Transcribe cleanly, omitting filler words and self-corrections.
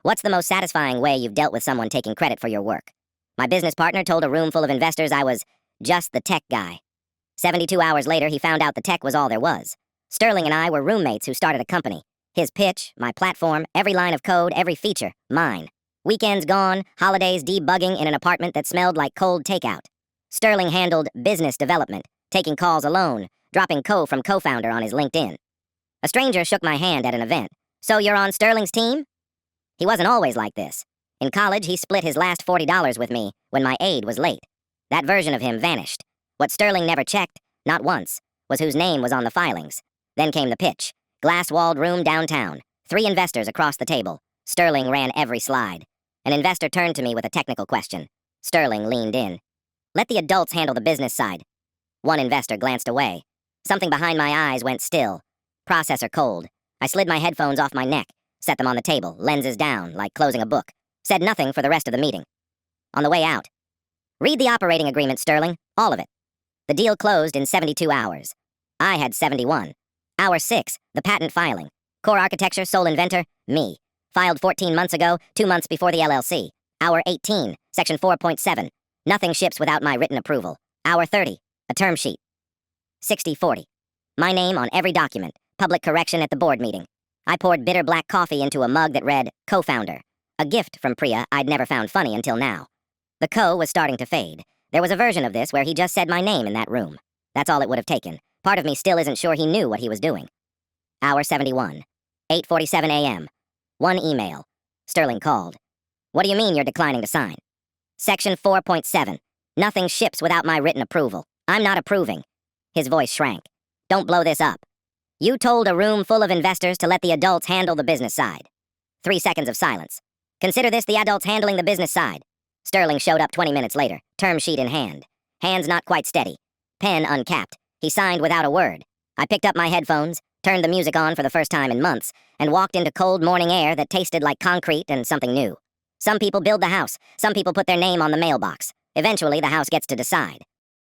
What's the most satisfying way you've dealt with someone taking credit for your work? My business partner told a room full of investors I was just the tech guy. 72 hours later, he found out the tech was all there was. Sterling and I were roommates who started a company. His pitch, my platform, every line of code, every feature, mine. Weekends gone, holidays debugging in an apartment that smelled like cold takeout. Sterling handled business development, taking calls alone, dropping from co-founder on his LinkedIn. A stranger shook my hand at an event. "So you're on Sterling's team?" He wasn't always like this. In college, he split his last $40 with me when my aide was late. That version of him vanished. What Sterling never checked, not once, was whose name was on the filings. Then came the pitch. Glass-walled room downtown. 3 investors across the table. Sterling ran every slide. An investor turned to me with a technical question. Sterling leaned in. "Let the adults handle the business side." One investor glanced away. Something behind my eyes went still. Processor cold. I slid my headphones off my neck, set them on the table, lenses down, like closing a book. Said nothing for the rest of the meeting. On the way out, "Read the operating agreement, Sterling. All of it." The deal closed in 72 hours. I had 71. Hour 6, the patent filing. Core architecture, sole inventor, me. Filed 14 months ago, 2 months before the LLC. Hour 18, section 4.7. Nothing ships without my written approval. Hour 30, a term sheet. 60-40. My name on every document. Public correction at the board meeting. I poured bitter black coffee into a mug that read, "Co-founder." A gift from Priya I'd never found funny until now. The co was starting to fade. There was a version of this where he just said my name in that room. That's all it would have taken. Part of me still isn't sure he knew what he was doing. Hour 71. 8:47 a.m. One email. Sterling called. "What do you mean you're declining to sign?" Section 4.7. Nothing ships without my written approval. I'm not approving. His voice shrank. "Don't blow this up. You told a room full of investors to let the adults handle the business side." 3 seconds of silence. "Consider this the adults handling the business side." Sterling showed up 20 minutes later, term sheet in hand. Hands not quite steady. Pen uncapped. He signed without a word. I picked up my headphones, turned the music on for the first time in months, and walked into cold morning air that tasted like concrete and something new. Some people build the house. Some people put their name on the mailbox. Eventually, the house gets to decide.